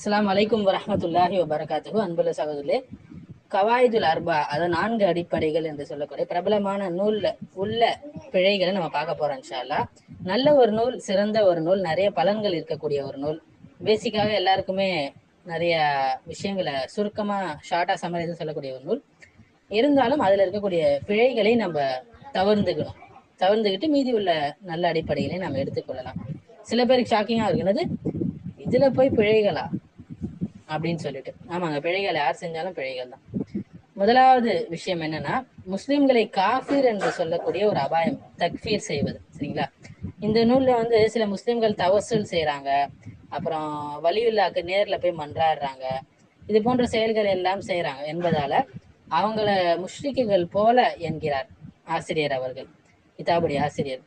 அஸ்ஸலாமு அலைக்கும் வரஹ்மத்துல்லாஹி வபரகாத்துஹு. அன்புள்ள சகோதரர்களே, கவாயிதுல் அர்பா, அதாவது 4 அடிப்படைகள் என்று சொல்லக்கூடிய பிரபலமான நூல்ல உள்ள பிழைகளை நம்ம பார்க்க போறோம் இன்ஷா அல்லாஹ். நல்ல ஒரு நூல், சிறந்த ஒரு நூல், நிறைய பலன்கள் இருக்கக்கூடிய ஒரு நூல். பேசிக்காக எல்லாருக்குமே நிறைய விஷயங்களை சுருக்கமா ஷார்ட்டா சம்மரி சொல்லக்கூடிய ஒரு நூல். இருந்தாலும் அதுல இருக்கக்கூடிய பிழைகளை நம்ம தவிர்த்துக்கிட்டு மீதி உள்ள நல்ல அடிப்படைகளை நம்ம எடுத்துக்கொள்ளலாம். சில பேருக்கு ஷாக்கிங்கா இருக்குனது, இதுல போய் பிழைகளா அப்படின்னு சொல்லிட்டு. ஆமாங்க, பிழைகள் யார் செஞ்சாலும் பிழைகள் தான். முதலாவது விஷயம் என்னன்னா, முஸ்லிம்களை காஃபிர் என்று சொல்லக்கூடிய ஒரு அபாயம், தக்ஃபீர் செய்வது. சரிங்களா? இந்த நூல்ல சில முஸ்லிம்கள் தவசுல் செய்யறாங்க, அப்புறம் வலியுல்லாக்கு நேர்ல போய் மன்றாடுறாங்க, இது போன்ற செயல்கள் எல்லாம் செய்யறாங்க என்பதால அவங்கள முஷ்ரிக்குகள் போல என்கிறார் ஆசிரியர் அவர்கள், கிதாபுடைய ஆசிரியர்.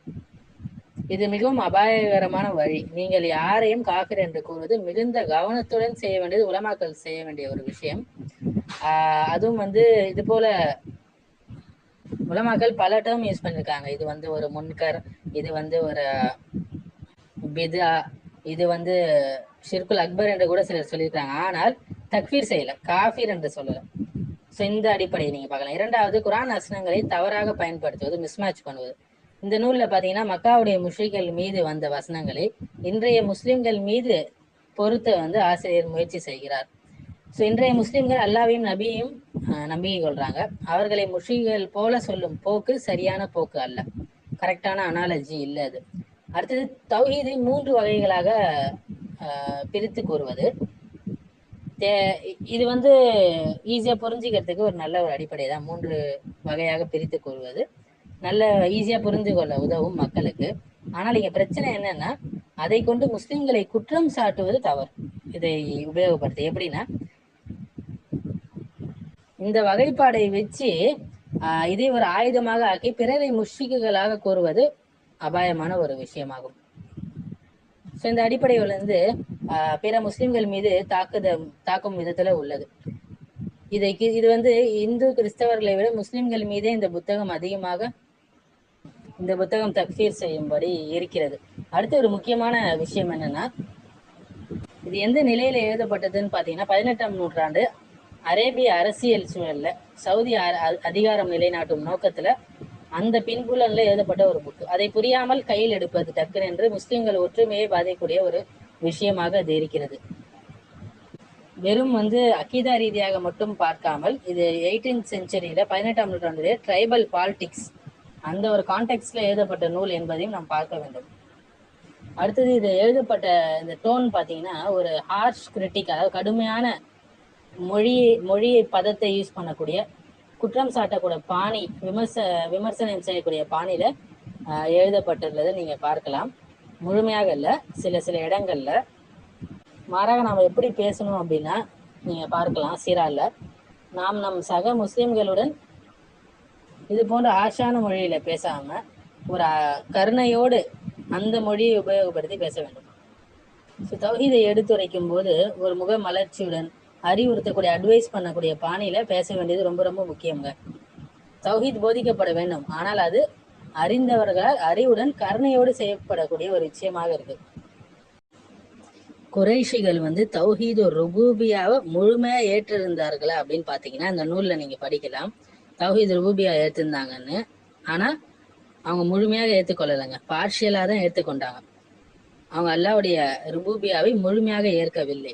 இது மிகவும் அபாயகரமான வழி. நீங்கள் யாரையும் காஃபிர் என்று கூறுவது மிகுந்த கவனத்துடன் செய்ய வேண்டியது, உலமாக்கள் செய்ய வேண்டிய ஒரு விஷயம். அதுவும் இது போல உலமாக்கள் பல டேர்ம் யூஸ் பண்ணிருக்காங்க. இது ஒரு முன்கர், இது ஒரு பிதா, இது ஷிர்குல் அக்பர் என்று கூட சிலர் சொல்லியிருக்காங்க. ஆனால் தக்ஃபீர் செய்யல, காஃபிர் என்று சொல்லல. ஸோ இந்த அடிப்படையை நீங்க பார்க்கலாம். இரண்டாவது, குரான் வசனங்களை தவறாக பயன்படுத்துவது, மிஸ்மேட்ச் பண்ணுவது. இந்த நூல்ல பாத்தீங்கன்னா மக்காவுடைய முஷ்ரிக்கள் மீது வந்த வசனங்களை இன்றைய முஸ்லிம்கள் மீது பொறுத்த ஆசிரியர் முயற்சி செய்கிறார். ஸோ இன்றைய முஸ்லிம்கள் அல்லாவையும் நபியையும் நம்பிக்கை கொள்றாங்க. அவர்களை முஷ்ரிக்கள் போல சொல்லும் போக்கு சரியான போக்கு அல்ல, கரெக்டான அனாலஜி இல்லை அது. அடுத்தது, தௌஹீதை 3 வகைகளாக பிரித்து கூறுவது. இது ஈஸியா புரிஞ்சுக்கிறதுக்கு ஒரு நல்ல ஒரு அடிப்படை தான். 3 வகையாக பிரித்து கூறுவது நல்ல ஈஸியா புரிந்து கொள்ள உதவும் மக்களுக்கு. ஆனால் இங்க பிரச்சனை என்னன்னா, அதை கொண்டு முஸ்லிம்களை குற்றம் சாட்டுவது தவறு. இதை உபயோகப்படுத்த எப்படின்னா, இந்த வகைப்பாடை வச்சு இதை ஒரு ஆயுதமாக ஆக்கி பிறரை முஷ்ரிக்குகளாக கூறுவது அபாயமான ஒரு விஷயமாகும். ஸோ இந்த அடிப்படையில் பிற முஸ்லிம்கள் மீது தாக்கும் விதத்துல உள்ளது. இது இந்து கிறிஸ்தவர்களை விட முஸ்லிம்கள் மீதே இந்த புத்தகம் தக்ஃபீர் செய்யும்படி இருக்கிறது. அடுத்த ஒரு முக்கியமான விஷயம் என்னன்னா, இது எந்த நிலையில எழுதப்பட்டதுன்னு பாத்தீங்கன்னா, 18ஆம் நூற்றாண்டு அரேபிய அரசியல் சூழல்ல சவுதி அதிகாரம் நிலைநாட்டும் நோக்கத்துல அந்த பின்புலன்ல எழுதப்பட்ட ஒரு புக்கு. அதை புரியாமல் கையில் எடுப்பது டக்குன்னு என்று முஸ்லிம்கள் ஒற்றுமையை பாதிக்கக்கூடிய ஒரு விஷயமாக அது இருக்கிறது. வெறும் அக்கீதா ரீதியாக மட்டும் பார்க்காமல், இது 18th செஞ்சுரியில 18ஆம் நூற்றாண்டிலே ட்ரைபல் பாலிடிக்ஸ் அந்த ஒரு கான்டெக்ட்ல எழுதப்பட்ட நூல் என்பதையும் நாம் பார்க்க வேண்டும். அடுத்தது, இது எழுதப்பட்ட இந்த டோன் பார்த்தீங்கன்னா ஒரு ஹார்ஷ் கிரிட்டிக், அதாவது கடுமையான மொழியை பதத்தை யூஸ் பண்ணக்கூடிய, குற்றம் சாட்டக்கூடிய பாணி, விமர்சனம் செய்யக்கூடிய பாணியில எழுதப்பட்டுள்ளதை நீங்க பார்க்கலாம். முழுமையாக இல்லை, சில இடங்கள்ல. மாறாக நாம் எப்படி பேசணும் அப்படின்னா நீங்க பார்க்கலாம், சீரால நாம் நம் சக முஸ்லிம்களுடன் இது போன்ற ஆஷான மொழியில பேசாம ஒரு கருணையோடு அந்த மொழியை உபயோகப்படுத்தி பேச வேண்டும். தௌஹீதை எடுத்துரைக்கும் போது ஒரு முக மலர்ச்சியுடன் அறிவுறுத்தக்கூடிய, அட்வைஸ் பண்ணக்கூடிய பாணியில பேச வேண்டியது ரொம்ப ரொம்ப முக்கியங்க. தௌஹீத் போதிக்கப்பட வேண்டும், ஆனால் அது அறிந்தவர்கள் அறிவுடன் கருணையோடு செய்யப்படக்கூடிய ஒரு விஷயமாக இருக்கு. குறைஷிகள் தௌஹீது ருபூபியாவை முழுமையா ஏற்றிருந்தார்களா அப்படின்னு பாத்தீங்கன்னா இந்த நூல்ல நீங்க படிக்கலாம். தௌஹீத் ருபூபியா ஏற்றிருந்தாங்கன்னு, ஆனா அவங்க முழுமையாக ஏற்றுக்கொள்ளலைங்க, பார்ஷியலா தான் ஏற்றுக்கொண்டாங்க. அவங்க அல்லாவுடைய ருபூபியாவை முழுமையாக ஏற்கவில்லை.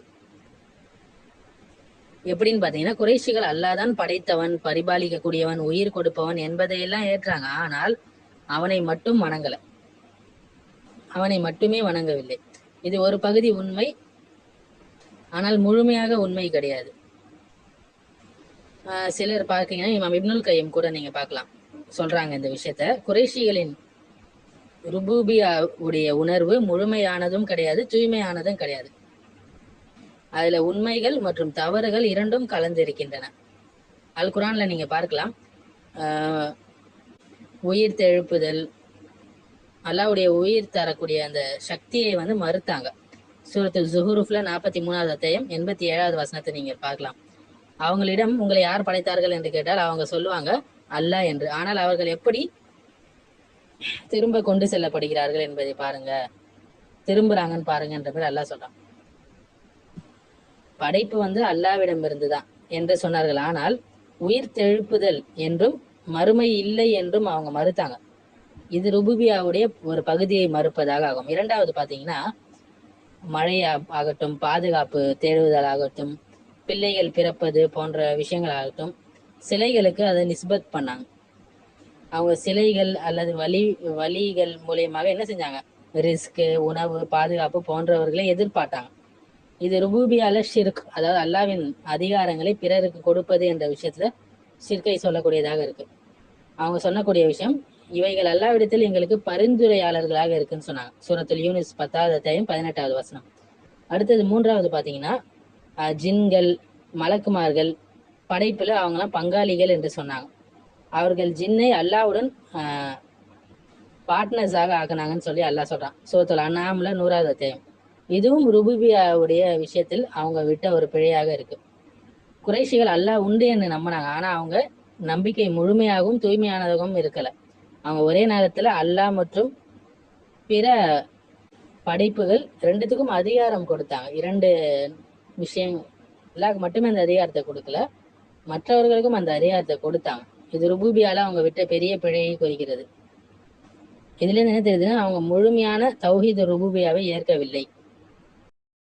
எப்படின்னு பாத்தீங்கன்னா, குறைஷிகள் அல்லாதான் படைத்தவன், பரிபாலிக்கக்கூடியவன், உயிர் கொடுப்பவன் என்பதையெல்லாம் ஏற்றாங்க. ஆனால் அவனை மட்டும் வணங்கல, அவனை மட்டுமே வணங்கவில்லை. இது ஒரு பகுதி உண்மை, ஆனால் முழுமையாக உண்மை கிடையாது. சிலர் பார்த்தீங்கன்னா இமாம் இப்னுல் கையம் கூட நீங்க பார்க்கலாம், சொல்றாங்க இந்த விஷயத்த. குறைஷிகளின் ருபூபியா உடைய உணர்வு முழுமையானதும் கிடையாது, தூய்மையானதும் கிடையாது. அதுல உண்மைகள் மற்றும் தவறுகள் இரண்டும் கலந்திருக்கின்றன. அல் குரான்ல நீங்க பார்க்கலாம், உயிர் தெழுப்புதல், அல்லாவுடைய உயிர் தரக்கூடிய அந்த சக்தியை மறுத்தாங்க. சூரத்துல் ஸுஹ்ரூஃப்ல 43வது அத்தியாயம் 87வது வசனத்தை நீங்க பார்க்கலாம். அவங்களிடம் உங்களை யார் படைத்தார்கள் என்று கேட்டால் அவங்க சொல்லுவாங்க அல்லாஹ் என்று. ஆனால் அவர்கள் எப்படி திரும்ப கொண்டு செல்லப்படுகிறார்கள் என்பதை பாருங்க, திரும்புறாங்கன்னு பாருங்க என்ற பேர் அல்லாஹ் சொல்றான். படைப்பு வந்து அல்லாவிடம் இருந்துதான் என்று சொன்னார்கள். ஆனால் உயிர் தெழுப்புதல் என்றும் மறுமை இல்லை என்றும் அவங்க மறுத்தாங்க. இது ருபூபியாவுடைய ஒரு பகுதியை மறுப்பதாக ஆகும். இரண்டாவது பாத்தீங்கன்னா, மழை ஆகட்டும், பாதுகாப்பு தேடுவதால் ஆகட்டும், பிள்ளைகள் பிறப்பது போன்ற விஷயங்கள் ஆகட்டும், சிலைகளுக்கு அதை நிஸ்பத் பண்ணாங்க. அவங்க சிலைகள் அல்லது வழிகள் மூலியமாக என்ன செஞ்சாங்க, ரிஸ்க், உணவு, பாதுகாப்பு போன்றவர்களை எதிர்பார்த்தாங்க. இது ருபூபியால ஷிர்க், அதாவது அல்லாவின் அதிகாரங்களை பிறருக்கு கொடுப்பது என்ற விஷயத்துல ஷிர்கை சொல்லக்கூடியதாக இருக்கு. அவங்க சொல்லக்கூடிய விஷயம், இவைகள் அல்லாவிடத்தில் எங்களுக்கு பரிந்துரையாளர்களாக இருக்குன்னு சொன்னாங்க. சூரத்துல் யூனுஸ் 10வது அத்தியாயம் 18வது வசனம். அடுத்தது மூன்றாவது பாத்தீங்கன்னா, ஜின்கள், மலக்குமார்கள் படைப்புல அவங்கெல்லாம் பங்காளிகள் என்று சொன்னாங்க. அவர்கள் ஜின்னை அல்லாவுடன் பார்ட்னர்ஸாக ஆக்குனாங்கன்னு சொல்லி அல்லாஹ் சொல்றான். சூரத்துல் அன்ஆம்ல 100வது அத்தியாயம். இதுவும் ருபூபியாவுடைய விஷயத்தில் அவங்க விட்ட ஒரு பிழையாக இருக்கு. குறைஷிகள் அல்லாஹ் உண்டு என்று நம்பினாங்க. ஆனா அவங்க நம்பிக்கை முழுமையாகவும் தூய்மையானதாகவும் இருக்கல. அவங்க ஒரே நேரத்துல அல்லாஹ் மற்றும் பிற படைப்புகள் ரெண்டுத்துக்கும் அதிகாரம் கொடுத்தாங்க. இரண்டு விஷயங்கள், அல்லாஹ்க்கு மட்டுமே அந்த அதிகாரத்தை கொடுக்கல, மற்றவர்களுக்கும் அந்த அதிகாரத்தை கொடுத்தாங்க. இது ருபூபியால அவங்க விட்ட பெரிய பிழையை குறிக்கிறது. இதுல இருந்து என்ன தெரியுதுன்னா, அவங்க முழுமையான தௌஹீத் ருபூபியாவை ஏற்கவில்லை.